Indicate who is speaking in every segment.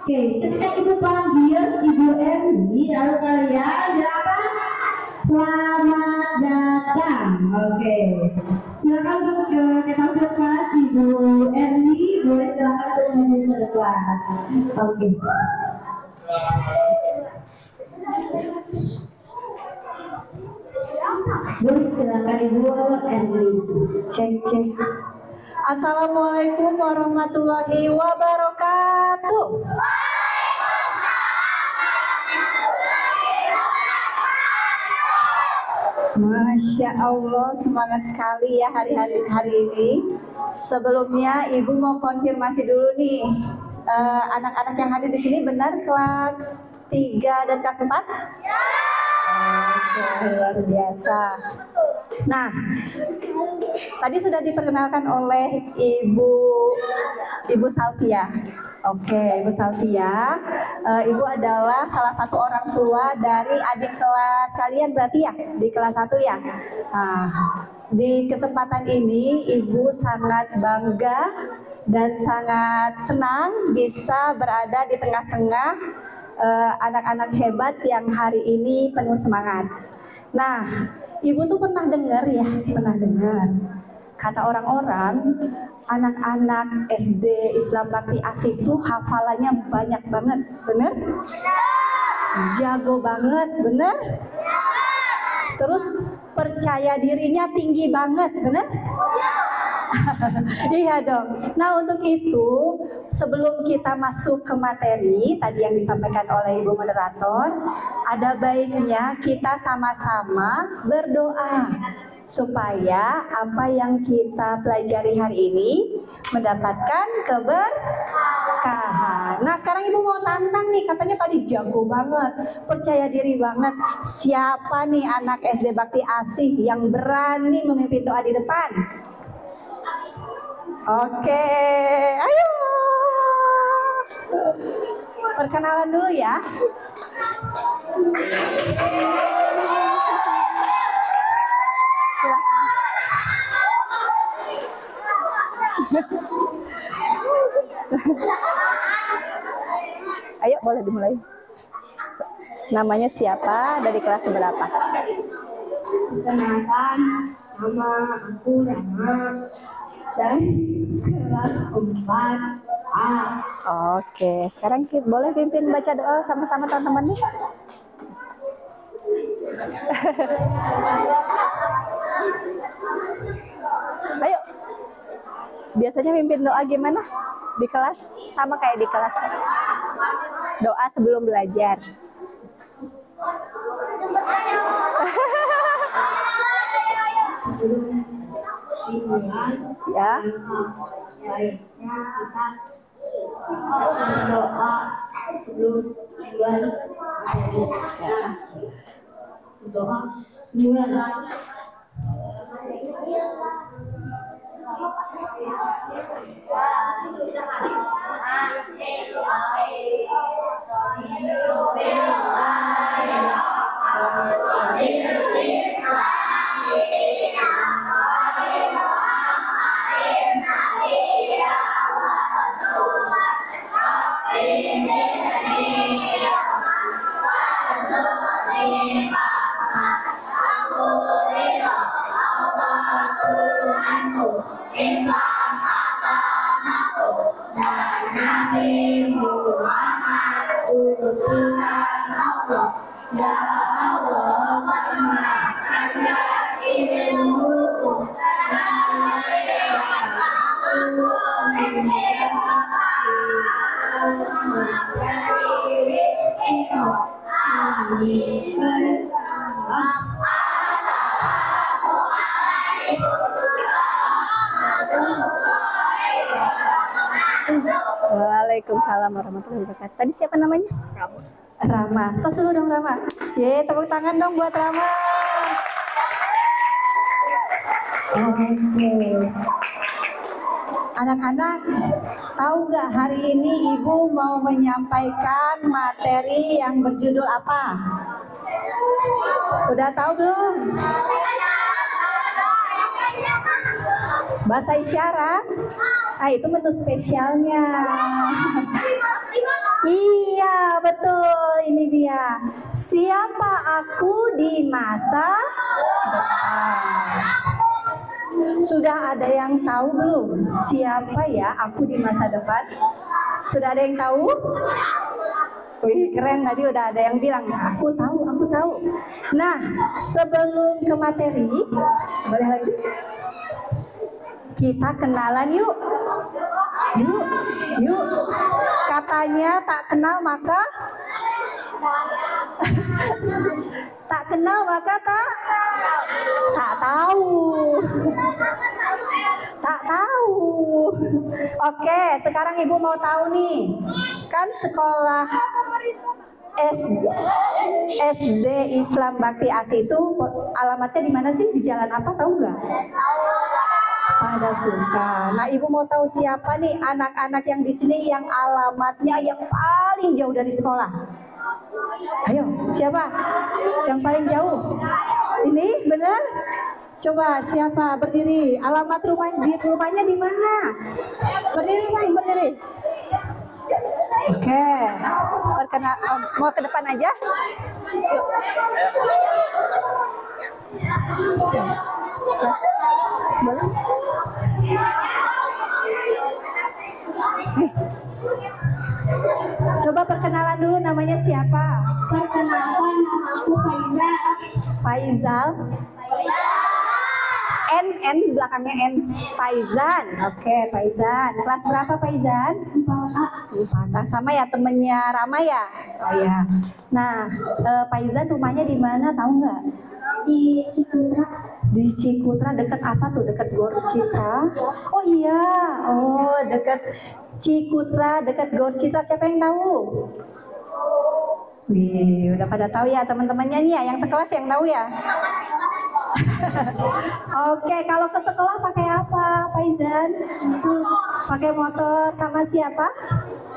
Speaker 1: Oke, ketika ibu panggil ibu Emi, lalu kalian apa? Selamat datang. Oke, silakan untuk kita ucapkan ibu Emi, boleh silakan untuk maju ke depan. Oke. Boleh silakan ibu Emi.
Speaker 2: Cek cek. Assalamualaikum warahmatullahi wabarakatuh. Masya Allah, semangat sekali ya hari ini. Sebelumnya Ibu mau konfirmasi dulu nih, anak-anak yang hadir di sini benar kelas 3 dan kelas 4? Ya. Oke, luar biasa. Nah, tadi sudah diperkenalkan oleh Ibu Salvia. Oke, Ibu Salvia, Ibu adalah salah satu orang tua dari adik kelas kalian berarti ya, di kelas 1 ya. Nah, di kesempatan ini Ibu sangat bangga dan sangat senang bisa berada di tengah-tengah anak-anak hebat yang hari ini penuh semangat. Nah, Ibu tuh pernah dengar kata orang-orang anak-anak SD Islam Bakti Asih itu hafalannya banyak banget, bener? Jago banget, bener? Terus percaya dirinya tinggi banget, bener? Iya dong. Nah, untuk itu sebelum kita masuk ke materi tadi yang disampaikan oleh Ibu Moderator, ada baiknya kita sama-sama berdoa supaya apa yang kita pelajari hari ini mendapatkan keberkahan. Nah, sekarang Ibu mau tantang nih, katanya tadi jago banget, percaya diri banget. Siapa nih anak SD Bakti Asih yang berani memimpin doa di depan? Oke, ayo. Perkenalan dulu ya. Ayo, boleh dimulai. Namanya siapa? Dari kelas berapa?
Speaker 1: Perkenalkan, nama aku Rama dari kelas 4A.
Speaker 2: Oke, sekarang kita boleh pimpin baca doa sama-sama teman-teman nih. Ayo. Biasanya pimpin doa gimana? Di kelas sama kayak di kelas. Doa sebelum belajar. Ya.
Speaker 1: Baiknya kita berdoa sebelum belajar. Doa mulai.
Speaker 2: Waalaikumsalam warahmatullahi wabarakatuh. Tadi siapa namanya? Rama. Tos dulu dong Rama. Ye, tepuk tangan dong buat Rama. Oke. Anak-anak, tahu nggak hari ini Ibu mau menyampaikan materi yang berjudul apa? Udah tahu belum? Bahasa isyarat? Ah, itu menu spesialnya. aku di masa depan. Sudah ada yang tahu belum? Siapa ya aku di masa depan? Sudah ada yang tahu? Wih, keren, tadi udah ada yang bilang, aku tahu, aku tahu. Nah, sebelum ke materi, boleh lagi? Kita kenalan yuk. Yuk. Katanya tak kenal maka tak kenal maka tak tahu. Tak tahu. Oke, sekarang Ibu mau tahu nih. Kan sekolah SD Islam Bakti Asi itu alamatnya di mana sih? Di jalan apa, tahu nggak? Pada Suka. Nah, Ibu mau tahu siapa nih anak-anak yang di sini yang alamatnya yang paling jauh dari sekolah? Ayo, siapa? Yang paling jauh? Ini benar? Coba siapa berdiri? Alamat rumahnya di mana? Berdiri, sayang, berdiri. Oke, mau ke depan aja? Boleh? Coba perkenalan dulu, namanya siapa?
Speaker 1: Perkenalkan, nama aku
Speaker 2: Faizal. N belakangnya N. Faizan. Oke, Faizan. Kelas berapa Faizan? 4. Sama ya temennya Rama ya? Oh ya. Nah, Faizan rumahnya di mana, tahu nggak?
Speaker 1: di Cikutra.
Speaker 2: Di Cikutra, dekat apa tuh? Dekat Gor Citra? Oh iya. Oh, dekat Cikutra, dekat Gor Citra. Siapa yang tahu? Wih, udah pada tahu ya teman-temannya nih ya, yang sekelas yang tahu ya. Oke, kalau ke sekolah pakai apa, Faizan? Pakai motor, sama siapa?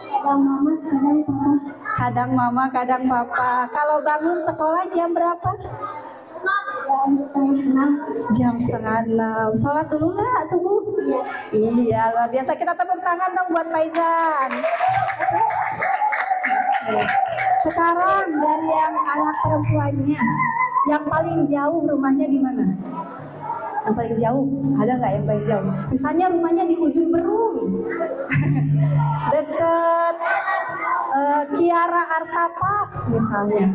Speaker 1: Kadang mama, kadang papa.
Speaker 2: Kadang mama, kadang papa. Kalau bangun sekolah jam berapa?
Speaker 1: Jam 5:30.
Speaker 2: Jam 5:30. Sholat dulu nggak subuh? Iya, luar biasa. Kita tepuk tangan dong buat Faizan. Sekarang dari yang anak perempuannya, yang paling jauh rumahnya di mana? Yang paling jauh, ada nggak yang paling jauh? Misalnya rumahnya di ujung Berung, deket Kiara Arta Park misalnya,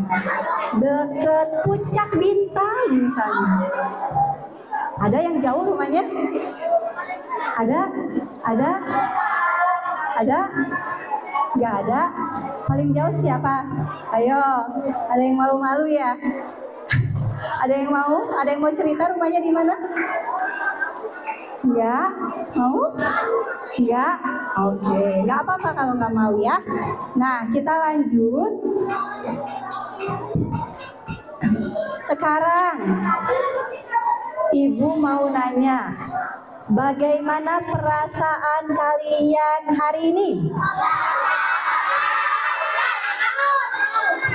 Speaker 2: deket Puncak Bintang misalnya. Ada yang jauh rumahnya? Ada? Nggak ada? Paling jauh siapa? Ayo, ada yang malu-malu ya? Ada yang mau? Ada yang mau cerita rumahnya di mana? Enggak? Mau? Enggak? Oke, nggak apa-apa kalau nggak mau ya. Nah, kita lanjut. Sekarang, Ibu mau nanya, bagaimana perasaan kalian hari ini?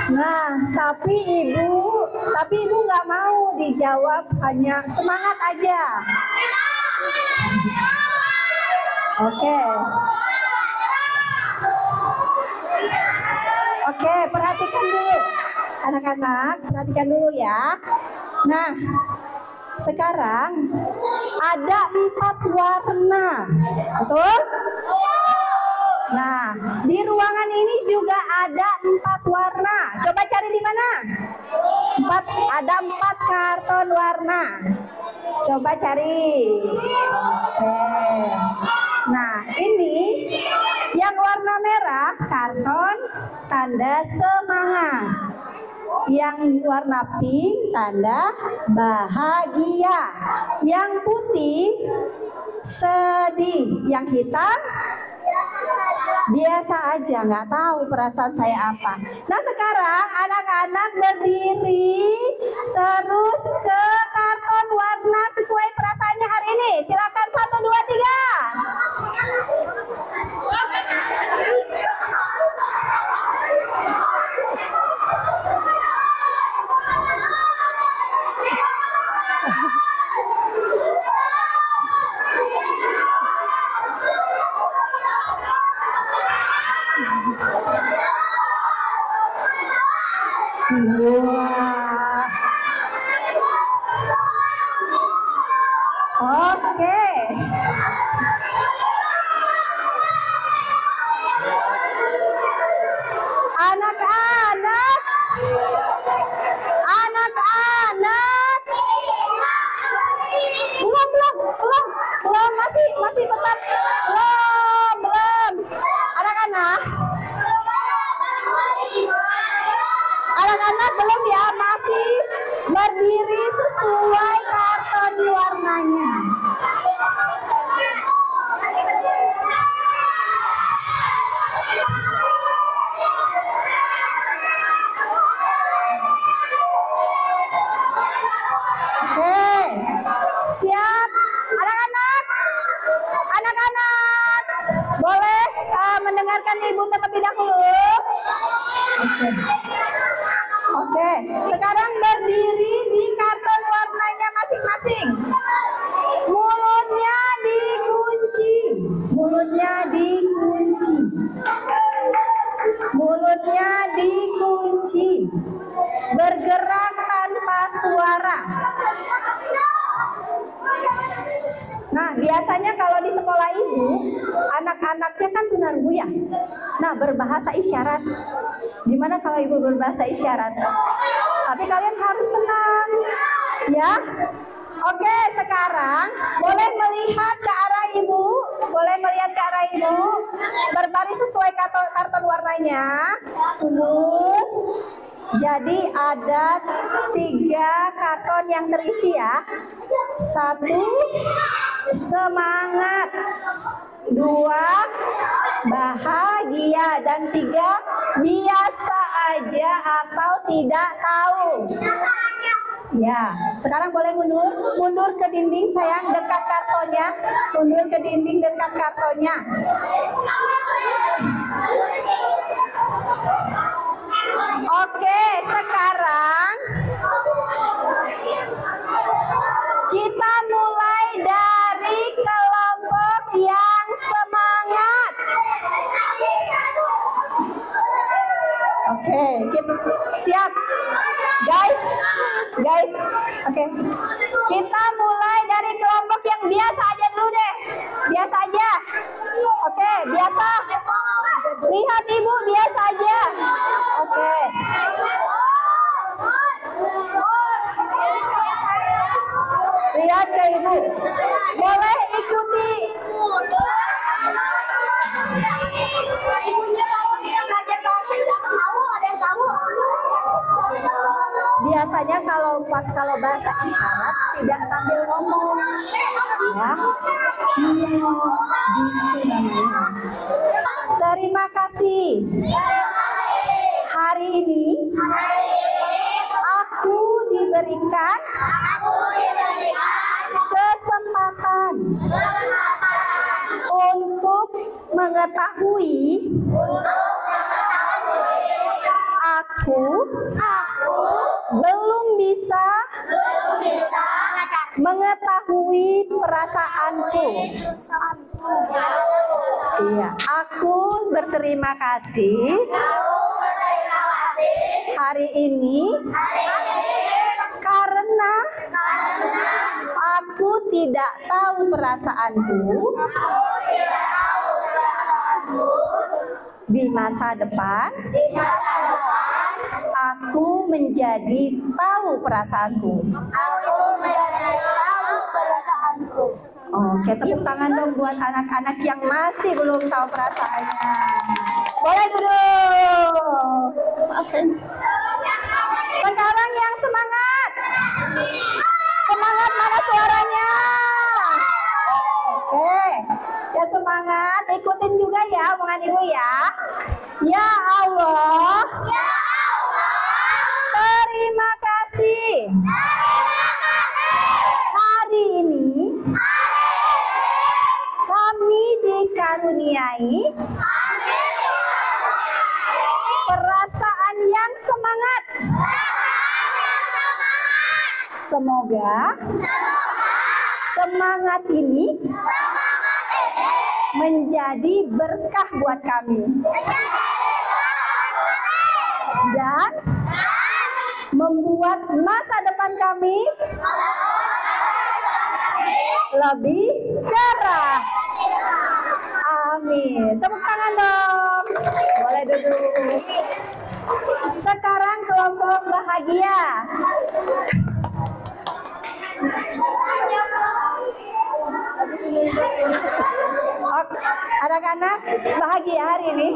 Speaker 2: Nah, tapi ibu nggak mau dijawab, hanya semangat aja. Oke, perhatikan dulu, anak-anak, perhatikan dulu ya. Nah, sekarang ada 4 warna, betul? Nah, di ruangan ini juga ada 4 warna. Coba cari di mana? Ada 4 karton warna. Coba cari. Oke. Nah, ini yang warna merah karton tanda semangat. Yang warna pink tanda bahagia. Yang putih sedih. Yang hitam biasa aja, nggak tahu perasaan saya apa. Nah, sekarang anak-anak berdiri terus ke karton warna sesuai perasaannya hari ini. Silakan 1, 2, 3. Wow. Anak-anak belum ya, masih berdiri sesuai karton warnanya. Oke, siap anak-anak. Anak-anak, boleh mendengarkan ibu terlebih dahulu. Oke, sekarang berdiri di karton warnanya masing-masing. Mulutnya dikunci. Mulutnya dikunci. Mulutnya dikunci. Bergerak tanpa suara. Nah, biasanya kalau di sekolah ibu, anak-anaknya kan tunarungu ya. Nah, berbahasa isyarat. Gimana kalau ibu berbahasa isyarat? Tapi kalian harus tenang, ya. Oke, sekarang boleh melihat ke arah ibu. Boleh melihat ke arah ibu. Berbaris sesuai karton warnanya. Mundur. Jadi ada 3 karton yang terisi ya. 1, semangat. 2, bahagia. Dan 3, biasa aja atau tidak tahu. Ya, sekarang boleh mundur ke dinding sayang, dekat kartonnya. Mundur ke dinding dekat kartonnya. Oke, sekarang kita mulai dari kelompok yang semangat. Oke, siap. Guys. Oke. Kita mulai dari kelompok yang biasa aja dulu deh. Biasa aja. Oke, biasa. Lihat ibu, biasa aja. Oke. Lihat ke ibu. Boleh ikuti. Biasanya kalau bahasa isyarat tidak sambil ngomong, ya. Terima kasih. Hari ini aku diberikan kesempatan untuk mengetahui aku belum bisa mengetahui perasaanku. Iya, aku berterima kasih hari ini karena aku tidak tahu perasaanku di masa depan. Aku menjadi tahu perasaanku. Oke, tepuk tangan dong buat anak-anak yang masih belum tahu perasaannya. Boleh duduk. Sekarang yang semangat. Semangat, mana suaranya? Oke, ya semangat. Ikutin juga ya omongan ibu ya. Ya Allah. Terima kasih. Hari ini kami dikaruniai perasaan yang semangat. Semoga semangat ini menjadi berkah buat kami dan membuat masa depan kami lebih cerah. Amin. Tepuk tangan dong. Boleh duduk. Sekarang kelompok bahagia. Oke, anak-anak bahagia hari ini.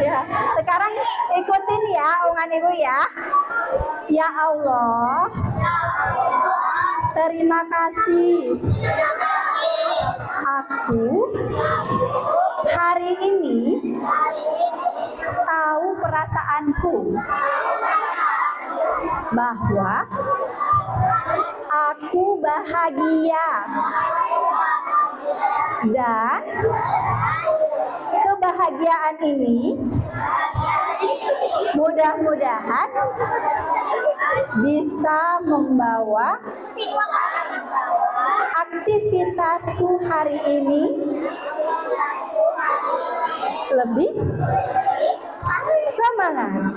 Speaker 2: Ya. Sekarang ikutin ya omongan ibu ya. Ya Allah, terima kasih. Aku hari ini tahu perasaanku bahwa aku bahagia dan kebahagiaan ini mudah-mudahan bisa membawa aktivitasku hari ini lebih semangat.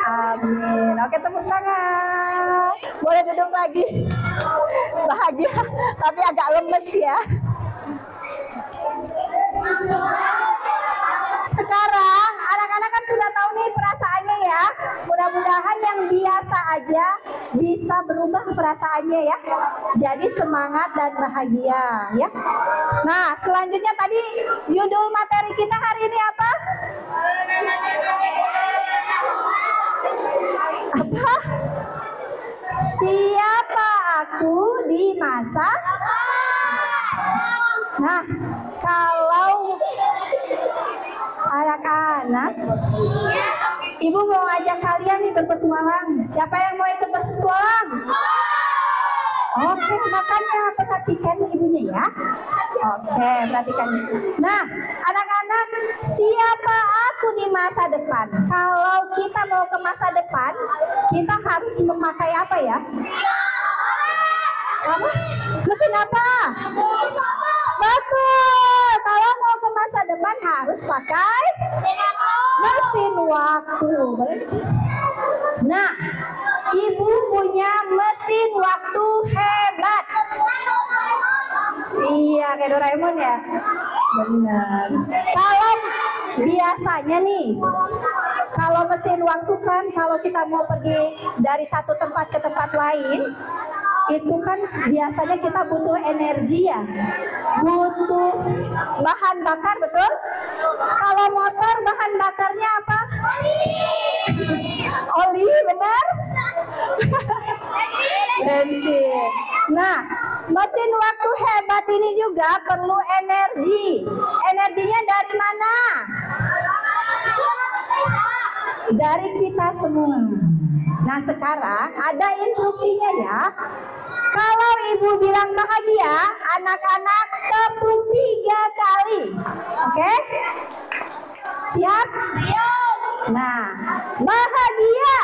Speaker 2: Amin. Oke, tepuk tangan. Boleh duduk lagi. Bahagia tapi agak lemes ya. Sekarang anak-anak kan sudah tahu nih perasaannya ya. Mudah-mudahan yang biasa aja bisa berubah perasaannya ya. Jadi semangat dan bahagia ya. Nah, selanjutnya tadi judul materi kita hari ini apa? Apa? Siapa aku di masa? Nah, kalau anak-anak, ibu mau ajak kalian nih berpetualang. Siapa yang mau ikut berpetualang? Oke, makanya perhatikan ibunya ya. Oke, perhatikan. Nah, anak-anak, siapa aku di masa depan? Kalau kita mau ke masa depan, kita harus memakai apa ya? Apa? Mesin apa? Betul. Kalau mau ke masa depan harus pakai mesin waktu. Nah, ibu punya mesin waktu hebat. Iya, kayak Doraemon ya. Benar. Kalau biasanya nih, kalau mesin waktu kan, kalau kita mau pergi dari satu tempat ke tempat lain, itu kan biasanya kita butuh energi ya, butuh bahan bakar, betul? Kalau motor bahan bakarnya apa? Oli, benar? Bensin. Nah, mesin waktu hebat ini juga perlu energi. Energinya dari mana? Dari kita semua. Nah, sekarang ada instruksinya ya. Kalau ibu bilang bahagia, anak-anak tepuk 3 kali. Oke? Siap? Nah, bahagia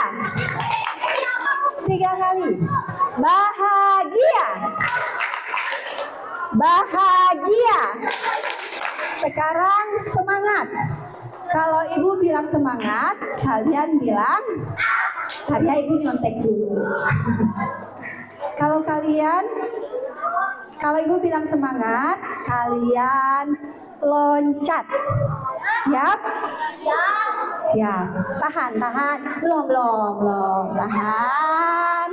Speaker 2: 3 kali. Bahagia. Bahagia. Sekarang semangat. Kalau ibu bilang semangat, kalian bilang, karya ibu nyontek dulu. Kalau ibu bilang semangat, kalian loncat. Siap? Siap. Tahan. Belum. Tahan.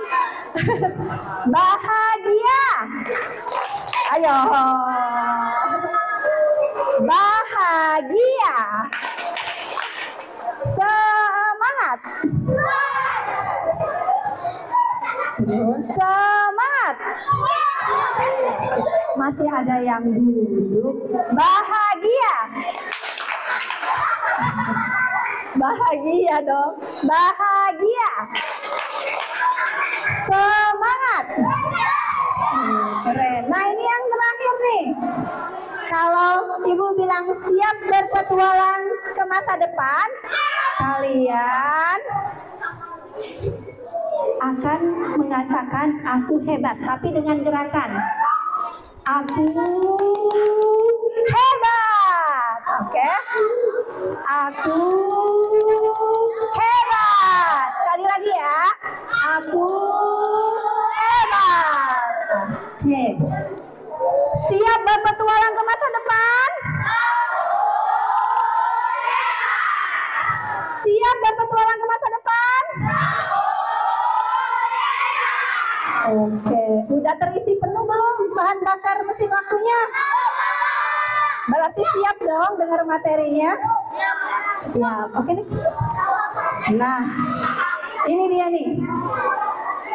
Speaker 2: Bahagia. Ayo. Bahagia. Semangat. Semangat. Masih ada yang duduk. Bahagia. Bahagia dong. Bahagia. Semangat. Keren. Nah, ini yang terakhir nih. Kalau ibu bilang siap berpetualang ke masa depan, kalian akan mengatakan aku hebat, tapi dengan gerakan aku hebat. Oke? Aku hebat. Sekali lagi ya. Aku hebat. Oke. Siap berpetualang ke masa depan? Siap berpetualang ke masa depan? Oke, udah terisi penuh belum bahan bakar mesin waktunya? Berarti siap dong dengar materinya. Siap. Oke, next. Nah, ini dia nih.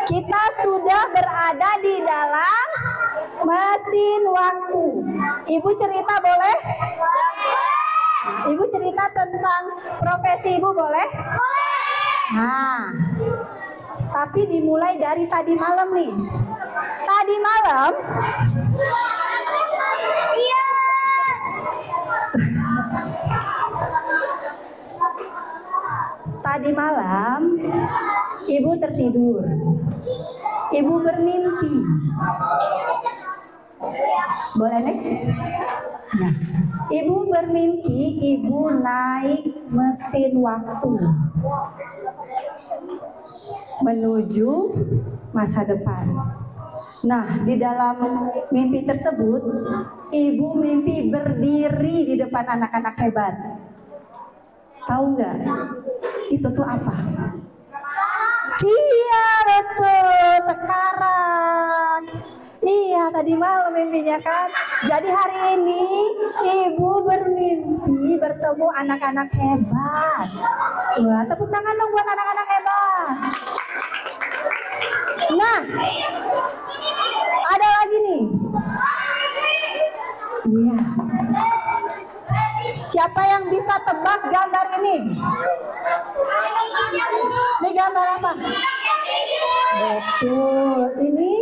Speaker 2: Kita sudah berada di dalam mesin waktu. Ibu cerita boleh? Ibu cerita tentang profesi ibu boleh? Nah, tapi dimulai dari tadi malam nih. Tadi malam Tadi malam ibu tertidur. Ibu bermimpi. Boleh next? Nah, ibu bermimpi ibu naik mesin waktu menuju masa depan. Nah, di dalam mimpi tersebut, ibu mimpi berdiri di depan anak-anak hebat. Tahu nggak? Itu tuh apa? Iya, betul. Sekarang. Iya, tadi malam mimpinya kan. Jadi hari ini ibu bermimpi bertemu anak-anak hebat. Wah, tepuk tangan dong buat anak-anak hebat. Nah, ada lagi nih. Iya. Siapa yang bisa tebak gambar ini? Ini gambar apa? Betul. Ini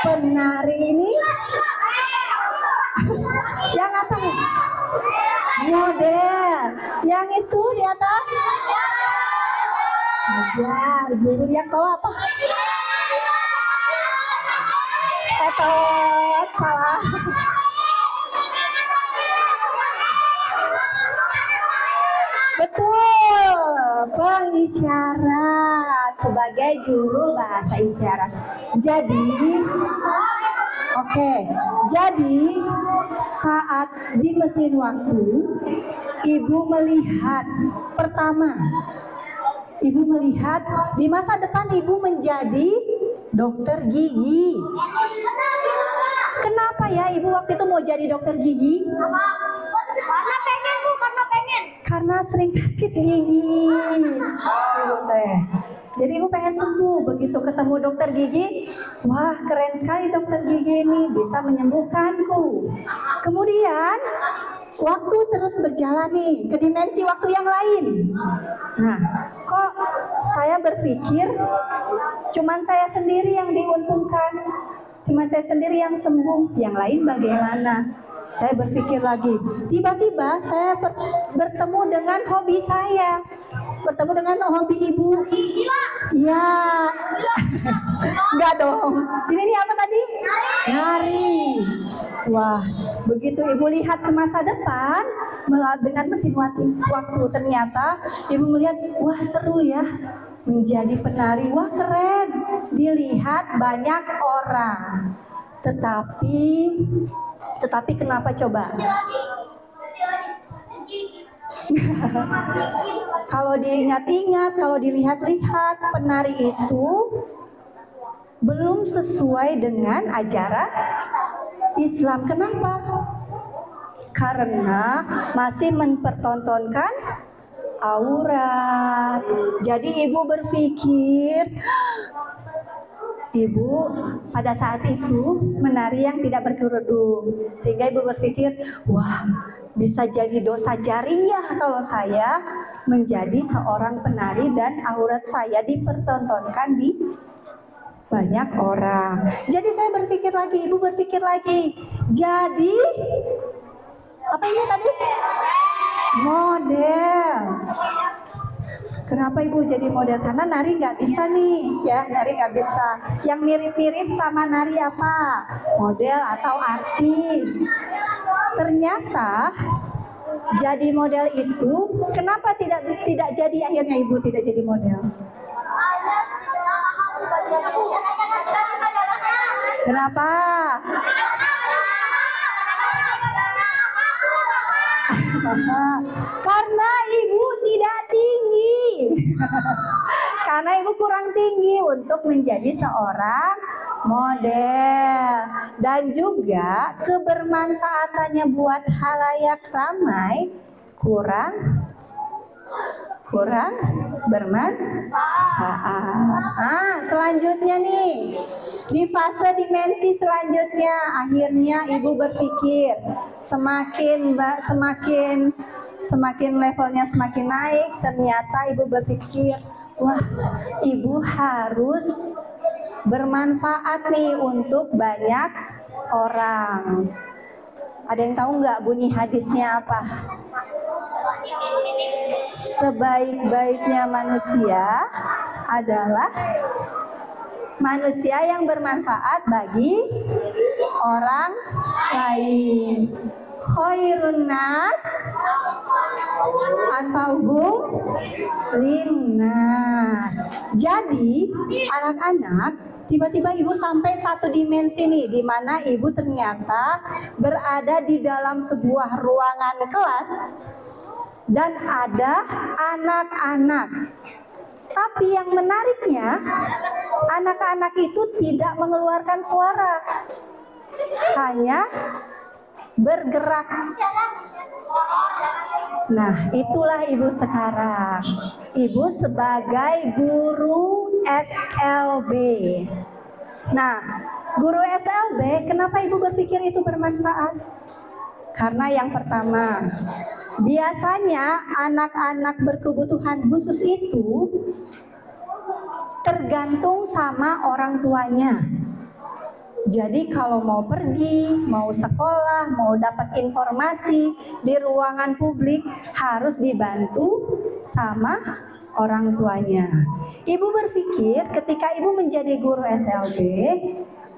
Speaker 2: penari ini. Yang apa? Model. Yang itu di atas? Ajar. Guru yang tahu apa? Salah. Betul, pengisyarat sebagai juru bahasa isyarat. Jadi, jadi saat di mesin waktu, ibu melihat pertama, ibu melihat di masa depan ibu menjadi dokter gigi. Kenapa ya ibu waktu itu mau jadi dokter gigi?
Speaker 3: Karena pengen Bu, karena pengen.
Speaker 2: Karena sering sakit gigi. Jadi ibu pengen sembuh. Begitu ketemu dokter gigi, wah keren sekali dokter gigi ini bisa menyembuhkanku. Kemudian waktu terus berjalan nih ke dimensi waktu yang lain. Nah, kok saya berpikir cuman saya sendiri yang diuntungkan, cuman saya sendiri yang sembuh, yang lain bagaimana? Saya berpikir lagi, tiba-tiba saya bertemu dengan hobi saya, bertemu dengan hobi ibu. Ya, enggak dong. Ini apa tadi? Nari. Wah, begitu ibu lihat ke masa depan dengan mesin waktu, ternyata ibu melihat, wah seru ya menjadi penari, wah keren, dilihat banyak orang. Tetapi kenapa coba? Kalau diingat-ingat, kalau dilihat-lihat, penari itu belum sesuai dengan ajaran Islam. Kenapa? Karena masih mempertontonkan aurat. Jadi ibu berpikir, ibu pada saat itu menari yang tidak berkerudung, sehingga ibu berpikir, wah bisa jadi dosa jariah kalau saya menjadi seorang penari dan aurat saya dipertontonkan di banyak orang. Jadi saya berpikir lagi, ibu berpikir lagi, jadi apa ini tadi? Model. Kenapa ibu jadi model? Karena nari nggak bisa nih, ya nari nggak bisa. Yang mirip-mirip sama nari apa? Model atau artis. Ternyata jadi model itu, kenapa tidak jadi akhirnya ibu tidak jadi model? Kenapa? Karena ibu tidak tinggi. Karena ibu kurang tinggi untuk menjadi seorang model, dan juga kebermanfaatannya buat halayak ramai kurang bermanfaat. Selanjutnya nih, di fase dimensi selanjutnya, akhirnya ibu berpikir semakin levelnya semakin naik, ternyata ibu berpikir, wah, ibu harus bermanfaat nih untuk banyak orang. Ada yang tahu nggak bunyi hadisnya apa? Sebaik-baiknya manusia adalah manusia yang bermanfaat bagi orang lain. Khairun nas anfa'uhum linnas. Jadi anak-anak, tiba-tiba ibu sampai satu dimensi nih, di mana ibu ternyata berada di dalam sebuah ruangan kelas dan ada anak-anak. Tapi yang menariknya, anak-anak itu tidak mengeluarkan suara, hanya bergerak. Nah, itulah ibu sekarang. Ibu sebagai guru SLB. Nah, guru SLB, kenapa ibu berpikir itu bermanfaat? Karena yang pertama, biasanya anak-anak berkebutuhan khusus itu tergantung sama orang tuanya. Jadi kalau mau pergi, mau sekolah, mau dapat informasi di ruangan publik harus dibantu sama orang tuanya. Ibu berpikir ketika ibu menjadi guru SLB,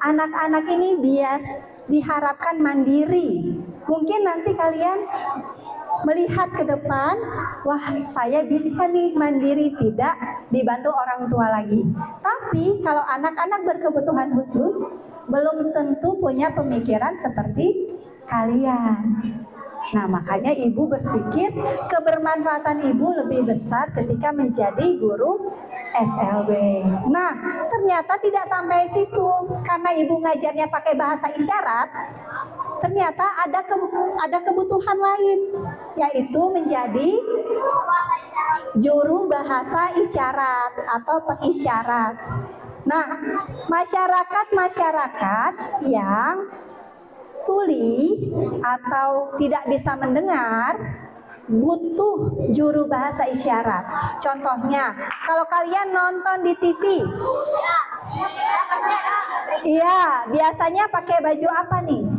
Speaker 2: anak-anak ini diharapkan mandiri. Mungkin nanti kalian melihat ke depan, wah, saya bisa nih mandiri, tidak dibantu orang tua lagi. Tapi kalau anak-anak berkebutuhan khusus, belum tentu punya pemikiran seperti kalian. Nah, makanya ibu berpikir kebermanfaatan ibu lebih besar ketika menjadi guru SLB. Nah, ternyata tidak sampai situ. Karena ibu ngajarnya pakai bahasa isyarat, ternyata ada kebutuhan lain, yaitu menjadi juru bahasa isyarat atau pengisyarat. Nah, masyarakat yang tuli atau tidak bisa mendengar butuh juru bahasa isyarat. Contohnya, kalau kalian nonton di TV, iya, biasanya pakai baju apa nih?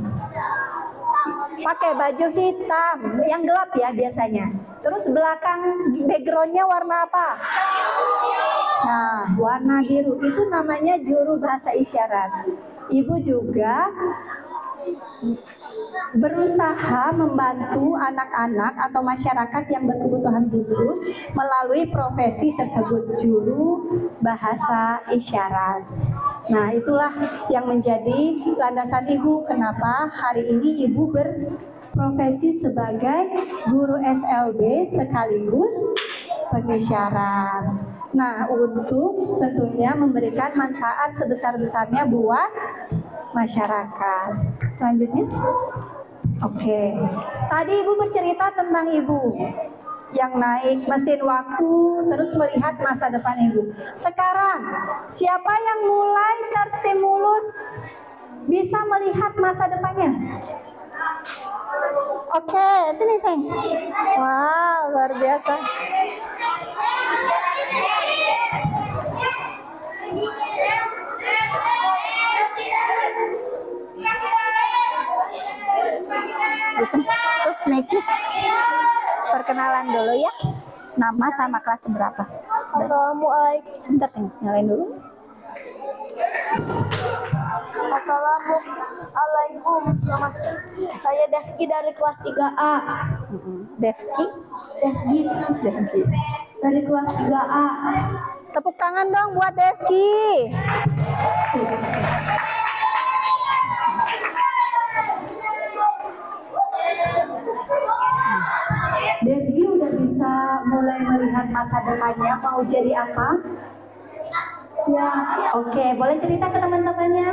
Speaker 2: Pakai baju hitam, yang gelap ya biasanya. Terus belakang backgroundnya warna apa? Nah, warna biru, itu namanya juru bahasa isyarat. Ibu juga berusaha membantu anak-anak atau masyarakat yang berkebutuhan khusus melalui profesi tersebut, juru bahasa isyarat. Nah, itulah yang menjadi landasan ibu kenapa hari ini ibu berprofesi sebagai guru SLB sekaligus pengisyarat. Nah, untuk tentunya memberikan manfaat sebesar-besarnya buat masyarakat. Selanjutnya, oke. Tadi ibu bercerita tentang ibu yang naik mesin waktu terus melihat masa depan ibu. Sekarang, siapa yang mulai terstimulus bisa melihat masa depannya? Oke, sini sayang. Wow, luar biasa. Tuh, Meki, perkenalan dulu ya. Nama sama kelas berapa?
Speaker 3: Assalamualaikum.
Speaker 2: Sebentar, sini nyalain dulu.
Speaker 3: Assalamualaikum. Saya Devki dari kelas 3A.
Speaker 2: Devki
Speaker 3: Dari kelas 3A.
Speaker 2: tepuk tangan dong buat Devki. Devki udah bisa mulai melihat masa depannya mau jadi apa?
Speaker 1: Ya.
Speaker 2: Oke, boleh cerita ke teman-temannya?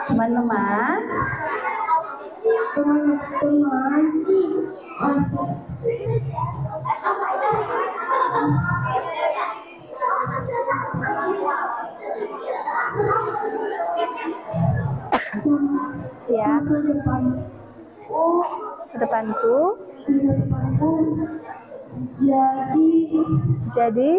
Speaker 2: Teman-teman, ya, sedepanku. Jadi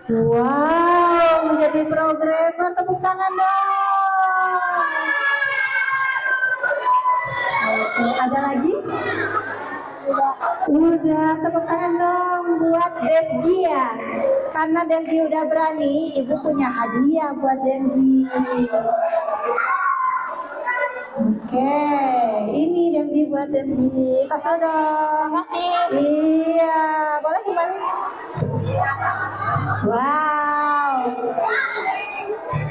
Speaker 2: wow, menjadi programmer, tepuk tangan dong. Oke, ada lagi? Udah, tepuk tangan dong buat Devgi ya. Karena Devgi udah berani, Ibu punya hadiah buat Devgi. Oke, ini Devgi buat Devgi. Kasih dong.
Speaker 3: Makasih.
Speaker 2: Iya, boleh kembali. Wow.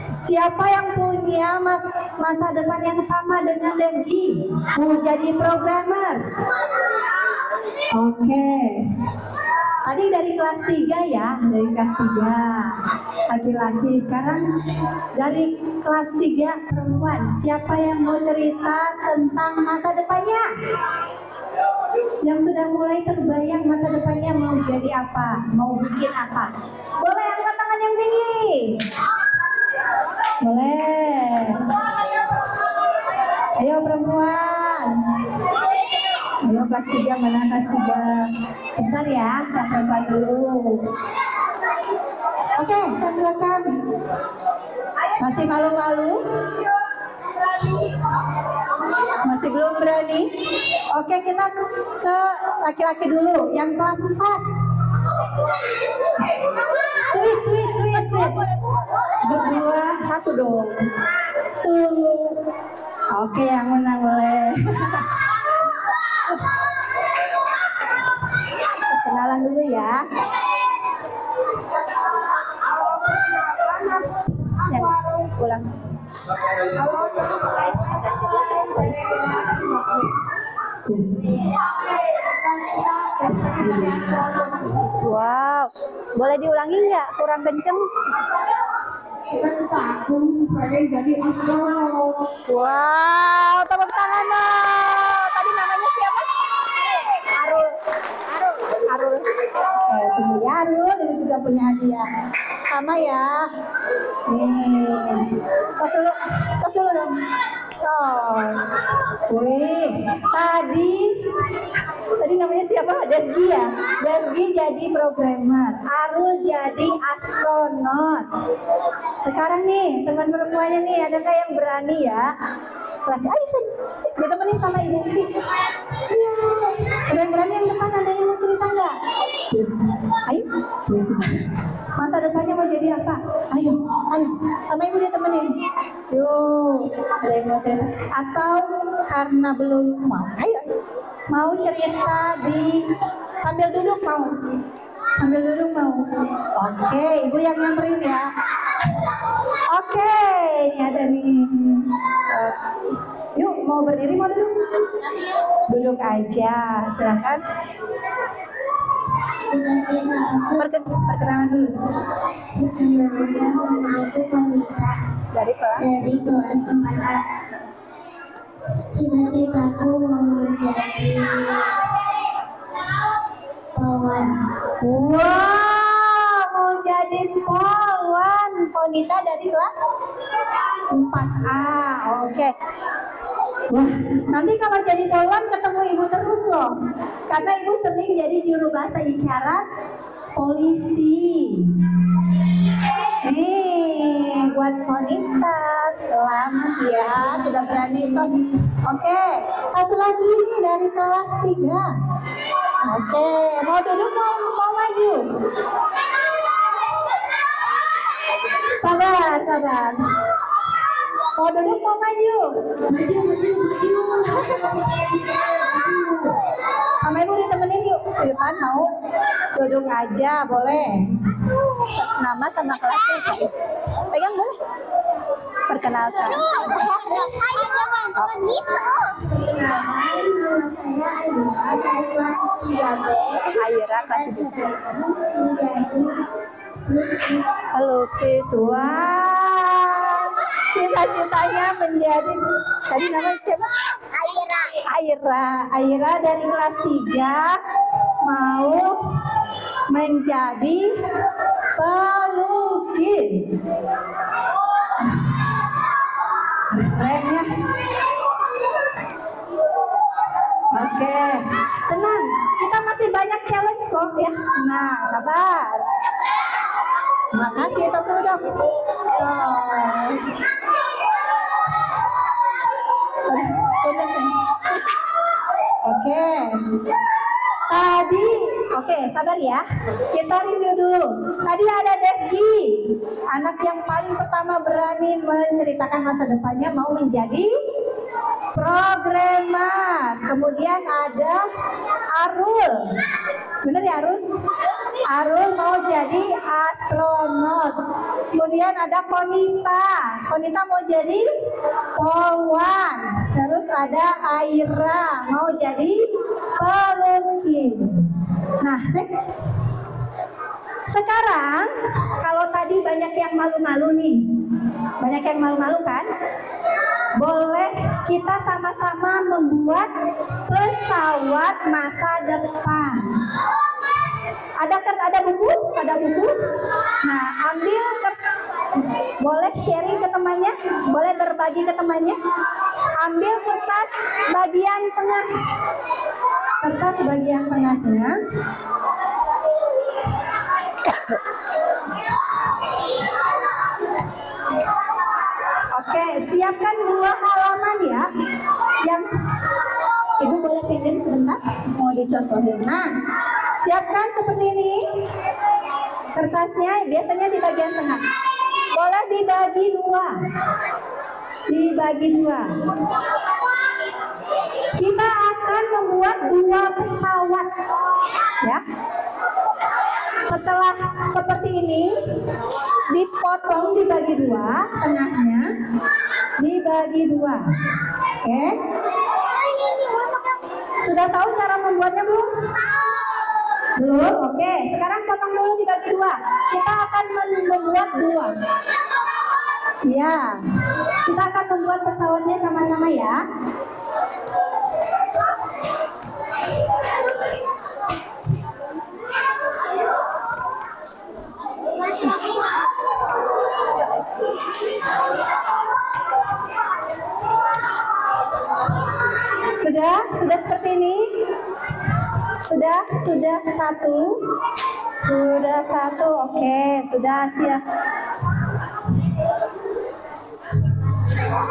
Speaker 2: Siapa yang punya masa depan yang sama dengan Devgi? Mau jadi programmer? Oke. Tadi dari kelas 3 ya, dari kelas 3 laki-laki. Sekarang dari kelas 3 perempuan. Siapa yang mau cerita tentang masa depannya? Yang sudah mulai terbayang masa depannya mau jadi apa? Mau bikin apa? Boleh angkat tangan yang tinggi. Boleh. Ayo perempuan. Ayo kelas 3, mana kelas 3? Sebentar ya, kita perempuan dulu. Oke, kita silakan. Masih malu-malu? Masih belum berani? Oke, kita ke laki-laki dulu, yang kelas 4. Sweet. Berdua, satu dong. Oke, yang menang boleh. Kenalan dulu ya. Yang pulang. Wow, boleh diulangi nggak? Kurang kenceng.
Speaker 1: Jadi astronot.
Speaker 2: Wow, tepuk tangan dong. Tadi namanya siapa? Arul. Tunggu ya Arul, ini juga punya hadiah. Sama ya. Nih, tos dulu dong. Oh, wih, tadi namanya siapa? Devgi ya. Devgi jadi programmer, Arul jadi astronot. Sekarang nih teman perempuannya nih, ada nggak yang berani ya? Kelas, ayo ditemenin sama Ibu Pi. Ada yang berani yang depan, ada yang mau cerita nggak? Ayo. Masa depannya mau jadi apa? Ayo, sama Ibu ditemenin. Yuk, ada yang mau cerita? Atau karena belum mau? Ayo, mau cerita sambil duduk mau? Sambil duduk mau? Oke, Ibu yang nyamperin ya. Oke, ini ada nih. Yuk, mau berdiri mau duduk? Duduk aja, silakan. Perkenalan dulu. Dari kelas
Speaker 3: 4. Cita-citaku mau jadi polwan.
Speaker 2: Wow, mau jadi polwan. Konita dari kelas 4A. Oke. Wah, nanti kalau jadi polwan ketemu Ibu terus loh. Karena Ibu sering jadi juru bahasa isyarat polisi. Nih, buat Konita, selamat ya, sudah berani tos. Oke, satu lagi nih dari kelas 3. Oke, mau duduk mau maju? Sabar. Mau duduk mau maju? Sama Ibu ditemenin yuk. Di depan mau duduk aja boleh. nama sama kelasnya. Pegang boleh? Perkenalkan.
Speaker 3: Ayo teman-teman gitu. Saya Aira dari kelas 3B.
Speaker 2: Aira kelas 3B. Pelukis. Wah, cita-citanya menjadi, tadi namanya siapa? Aira dari kelas 3 mau menjadi pelukis. Keren ya. Oke, tenang. Kita masih banyak challenge kok ya. Nah, sabar. Makasih atas sudah. Oke. Oke, sabar ya. Kita review dulu. Tadi ada Devgi, anak yang paling pertama berani menceritakan masa depannya mau menjadi programmer. Kemudian ada Arul. Bener ya Arul? Arul mau jadi astronot. Kemudian ada Konita. Konita mau jadi polwan. Terus ada Aira mau jadi pelukis. Nah, next. Sekarang kalau tadi banyak yang malu-malu nih. Banyak yang malu-malu kan? Boleh kita sama-sama membuat pesawat masa depan. Ada buku? Ada buku? Nah, ambil boleh sharing ke temannya, boleh berbagi ke temannya. Ambil kertas bagian tengah. Kertas bagian tengahnya. Oke, siapkan 2 halaman ya. Yang Ibu boleh pinjam sebentar, mau dicontohin. Nah, siapkan seperti ini. Kertasnya biasanya di bagian tengah. Boleh dibagi 2. Dibagi 2. Kita akan membuat 2 pesawat. Ya. Setelah seperti ini, dipotong dibagi 2, tengahnya dibagi 2. Oke. Sudah tahu cara membuatnya belum? Belum? Oke. Sekarang potong dulu dibagi 2. Kita akan membuat 2. Ya. Kita akan membuat pesawatnya sama-sama ya. Sudah seperti ini. Sudah 1. Sudah 1. Oke, sudah siap.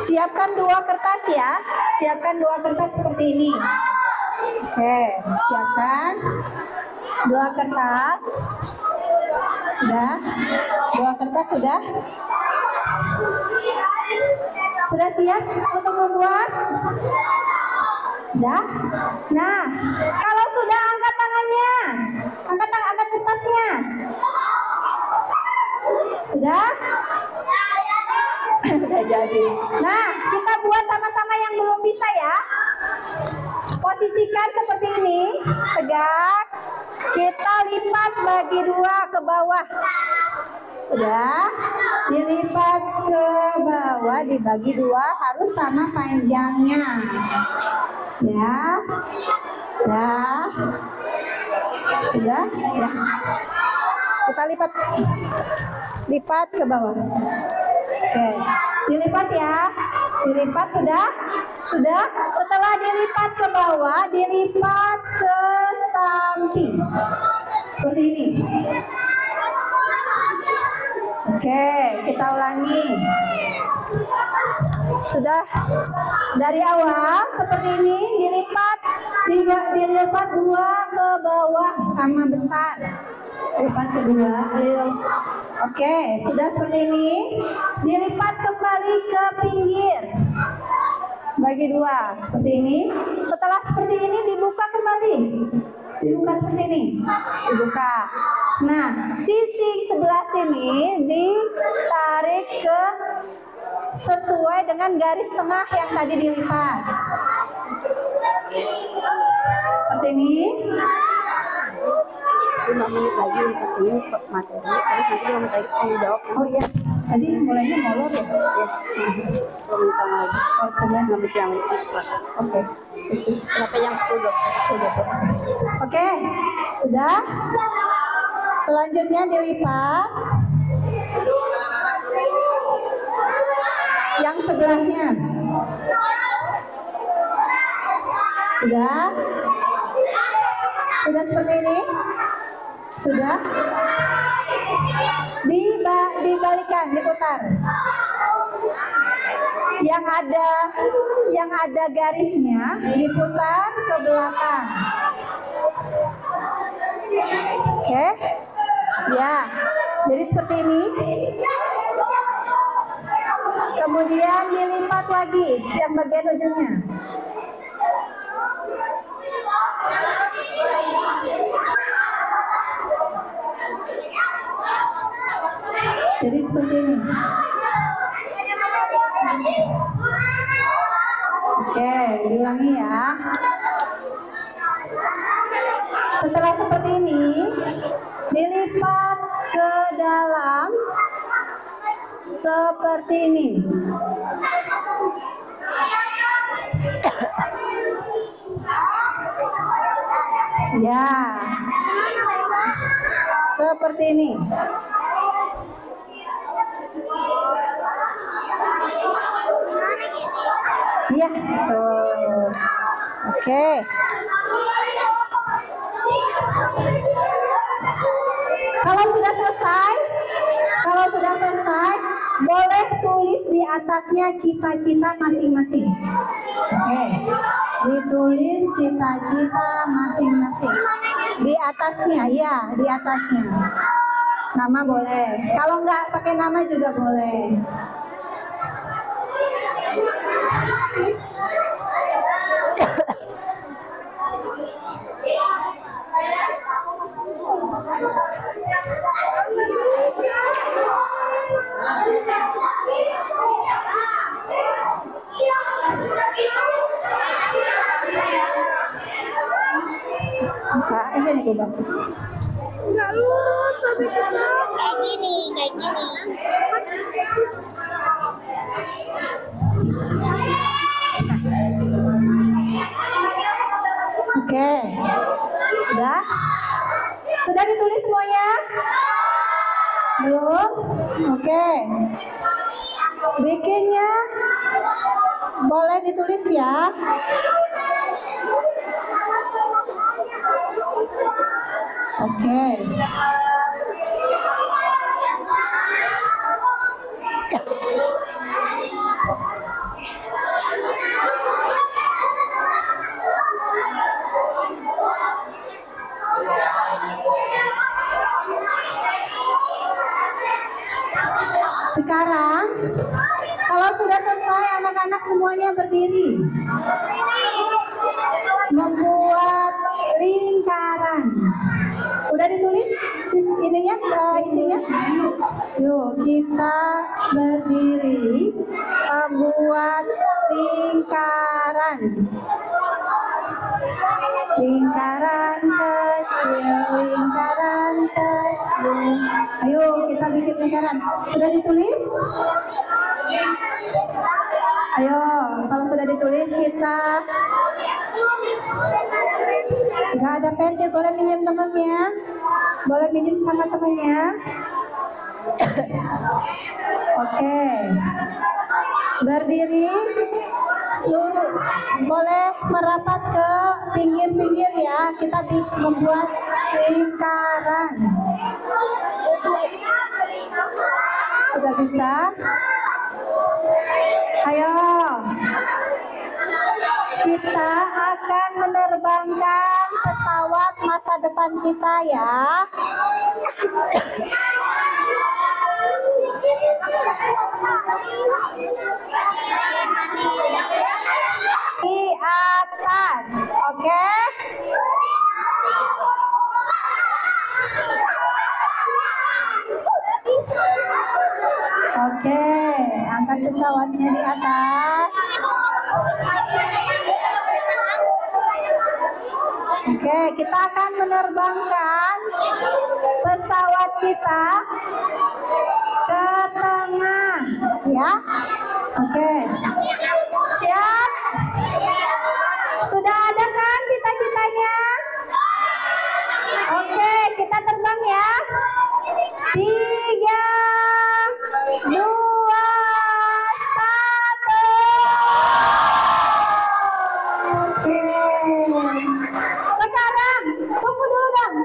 Speaker 2: Siapkan 2 kertas ya. Siapkan 2 kertas seperti ini. Oke, siapkan 2 kertas. Sudah. 2 kertas sudah. Sudah siap untuk membuat? Sudah? Nah, kalau sudah angkat tangannya. Angkat kertasnya. Sudah? Sudah jadi. Nah, kita buat sama-sama yang belum bisa ya. Posisikan seperti ini, tegak. Kita lipat bagi 2 ke bawah. Sudah, dilipat ke bawah, dibagi 2 harus sama panjangnya. Ya. Ya. Sudah? Ya. Kita lipat ke bawah. Oke, dilipat ya. Dilipat sudah? Sudah. Setelah dilipat ke bawah, dilipat ke samping. Seperti ini. Oke, kita ulangi. Sudah dari awal seperti ini, dilipat 2 ke bawah sama besar. Lipat kedua. Oke, sudah seperti ini. Dilipat kembali ke pinggir. Bagi 2 seperti ini. Setelah seperti ini dibuka kembali. Dibuka seperti ini. Dibuka. Nah, sisi sebelah sini ditarik ke sesuai dengan garis tengah yang tadi dilipat. Seperti ini.
Speaker 3: 5 menit lagi untuk ini materi. Terus nanti 5 menit lagi tanya jawab.
Speaker 2: Oh iya, tadi mulainya molor ya?
Speaker 3: Ya. 10 menit lagi.
Speaker 2: Oh, sebenarnya.
Speaker 3: 5 menit yang menit.
Speaker 2: Oke.
Speaker 3: Sampai jam 10.
Speaker 2: Oke, sudah. Selanjutnya dilipat yang sebelahnya. Sudah. Sudah seperti ini. Sudah. Dibalikan, diputar. Yang ada garisnya diputar ke belakang. Oke. Ya. Jadi seperti ini. Kemudian dilipat lagi yang bagian ujungnya. Jadi seperti ini. Oke, diulangi ya. Setelah seperti ini, dilipat ke dalam seperti ini. Ya, seperti ini. Iya, tuh. Oke. Kalau sudah selesai, boleh tulis di atasnya cita-cita masing-masing. Oke. Ditulis cita-cita masing-masing. Di atasnya, ya, di atasnya. Nama boleh. Kalau nggak pakai nama juga boleh. Bisa, ini gue bantu.
Speaker 3: Enggak lurus sampai besar. Kayak gini.
Speaker 2: Oke. Sudah? Sudah ditulis semuanya? Belum? Oke. Bikinnya boleh ditulis ya. Oke. Sekarang, kalau sudah selesai, anak-anak semuanya berdiri. Membuat lingkaran. Udah ditulis ininya, isinya? Yuk, kita berdiri membuat lingkaran. Lingkaran kecil, lingkaran kecil. Ayo kita bikin lingkaran. Sudah ditulis? Ayo, kalau sudah ditulis kita nggak ada pensil, boleh minjem temannya, boleh minjem sama temannya. Oke, berdiri lurus, boleh merapat ke pinggir-pinggir ya. Kita membuat lingkaran. Sudah bisa? Ayo, kita akan menerbangkan pesawat masa depan kita ya. Di atas, oke? pesawatnya di atas. Oke, kita akan menerbangkan pesawat kita ke tengah, ya. Oke, siap? Sudah ada kan cita-citanya? Oke, kita terbang ya. 3, 2, 1. Oke. Sekarang, tunggu dulu dong.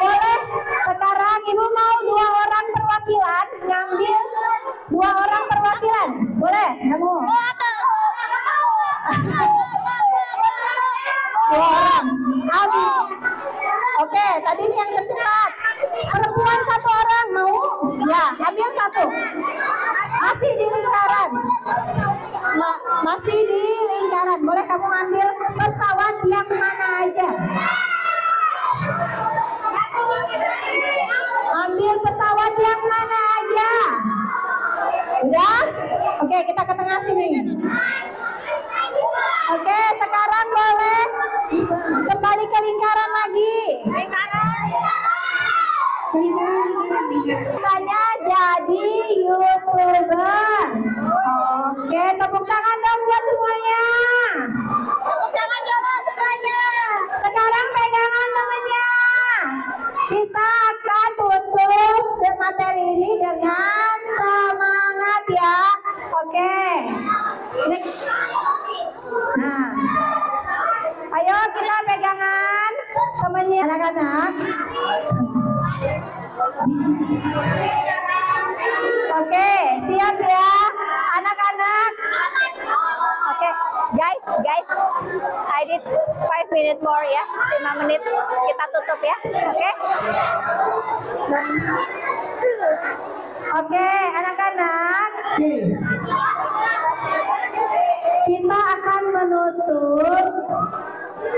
Speaker 2: Boleh? Sekarang Ibu mau 2 orang perwakilan ngambil 2 orang perwakilan. Boleh? Kamu? 2 orang. Ambil. Oke, tadi ini yang tercepat. Perempuan 1 orang mau? Ya, ambil 1. Masih di lingkaran. Masih di lingkaran. Boleh kamu ambil pesawat yang mana aja? Ambil pesawat yang mana aja? Udah? Oke, kita ke tengah sini. Oke, sekarang boleh kembali ke lingkaran lagi. Tanya jadi YouTuber. Oke, tepuk tangan dong buat semuanya. Tepuk tangan dulu semuanya. Sekarang pegangan temennya. Kita akan tutup materi ini dengan semangat ya. Oke. Nah, ayo kita pegangan temennya anak-anak. Oke, siap ya anak-anak. Oke, guys, I need 5 minutes more ya, 5 menit kita tutup ya. Oke. Oke, anak-anak. Kita akan menutup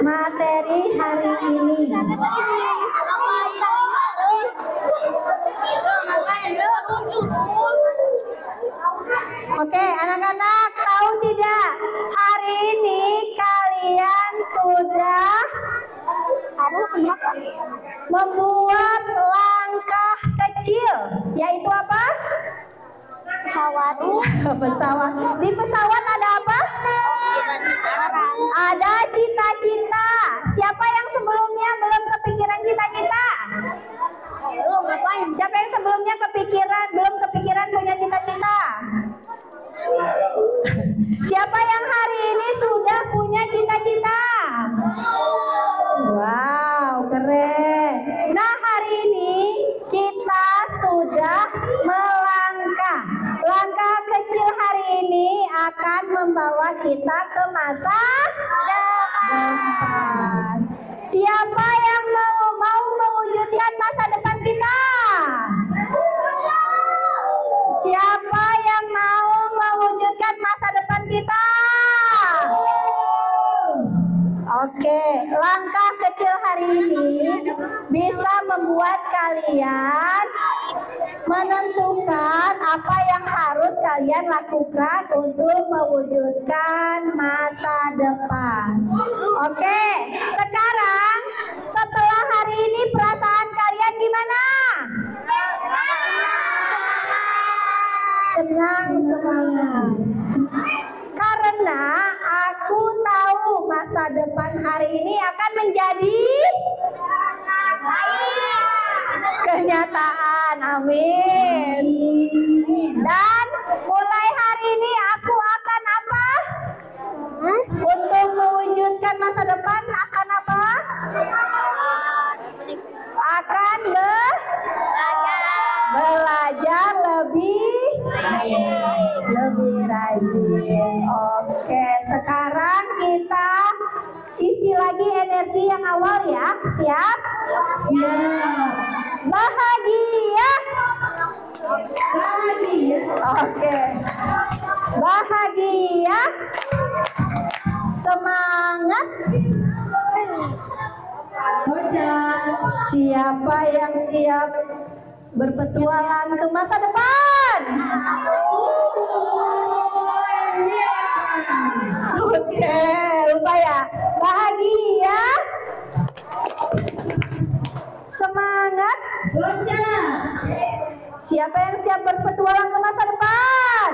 Speaker 2: materi hari ini. Oke, anak-anak, tahu tidak? Hari ini kalian sudah membuat langkah kecil, yaitu apa?
Speaker 3: Pesawat.
Speaker 2: Pesawat. Di pesawat ada apa? Ada cita-cita. Siapa yang sebelumnya belum kepikiran cita-cita? Siapa yang sebelumnya belum kepikiran punya cita-cita? Siapa yang hari ini sudah punya cita-cita? Wow, keren. Nah, hari ini kita sudah melangkah. Langkah kecil hari ini akan membawa kita ke masa depan. Siapa yang mau mewujudkan masa depan kita? Siapa yang mau mewujudkan masa depan kita? Oke, langkah kecil hari ini bisa membuat kalian menentukan apa yang harus kalian lakukan untuk mewujudkan masa depan. Oke, sekarang setelah hari ini perasaan kalian gimana? Senang, semangat. Karena aku tahu masa depan hari ini akan menjadi kenyataan. Amin. Dan mulai hari ini aku akan apa? Untuk mewujudkan masa depan akan apa? Akan belajar lebih rajin. Oke, sekarang kita isi lagi energi yang awal ya. Siap? Ya. Bahagia. Oke. Bahagia. Semangat. Siapa yang siap berpetualang ke masa depan? Oke, lupa ya. Bahagia. Semangat.
Speaker 1: Berjalan.
Speaker 2: Siapa yang siap berpetualang ke masa depan?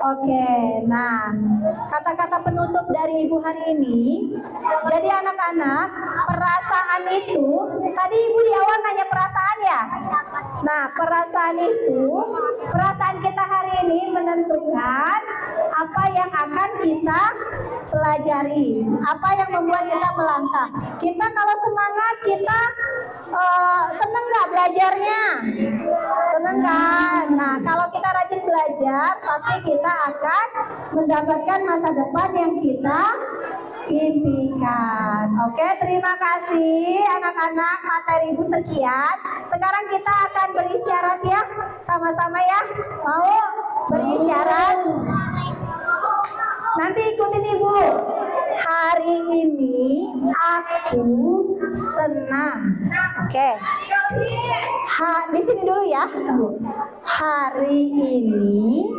Speaker 2: Oke, nah kata-kata penutup dari Ibu hari ini. Jadi anak-anak, perasaan itu, tadi Ibu di awal nanya perasaan ya. Nah, perasaan itu, perasaan kita hari ini menentukan apa yang akan kita pelajari, apa yang membuat kita melangkah. Kita kalau semangat, kita seneng nggak belajarnya? Seneng kan? Nah, kalau kita rajin belajar, pasti kita akan mendapatkan masa depan yang kita impikan. Oke, terima kasih anak-anak, materi Ibu sekian. Sekarang kita akan berisyarat ya, sama-sama ya. Mau berisyarat? Nanti ikutin Ibu. Hari ini aku senang. Oke. Di sini dulu ya. Hari ini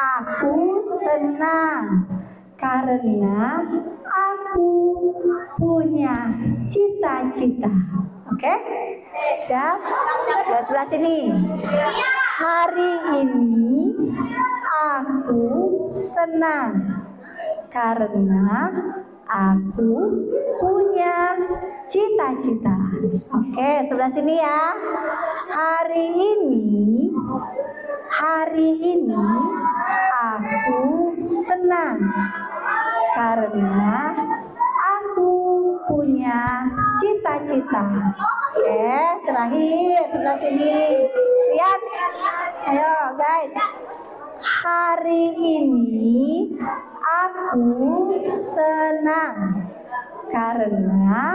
Speaker 2: aku senang karena aku punya cita-cita. Oke? Ya. Dari sebelah sini. Hari ini aku senang karena aku punya cita-cita. Oke, sebelah sini ya. Hari ini aku senang karena aku punya cita-cita. Oke, terakhir sebelah sini. Lihat. Ayo guys. Hari ini aku senang karena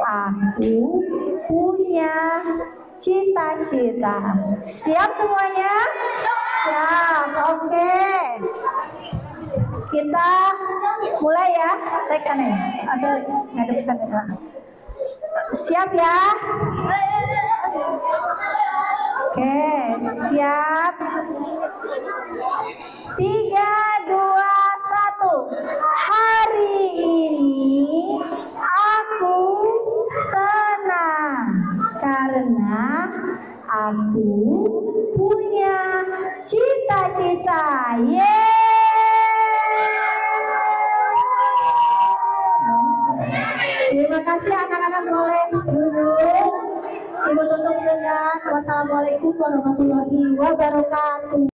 Speaker 2: aku punya cita-cita. Siap semuanya? Siap, oke. Kita mulai ya. Saya kesana ya? Atau ngadep kesana? Siap ya? Oke, siap. 3, 2, 1. Hari ini aku senang karena aku punya cita-cita. Terima kasih anak-anak, boleh duduk. Ibu tutup dengan wassalamualaikum warahmatullahi wabarakatuh.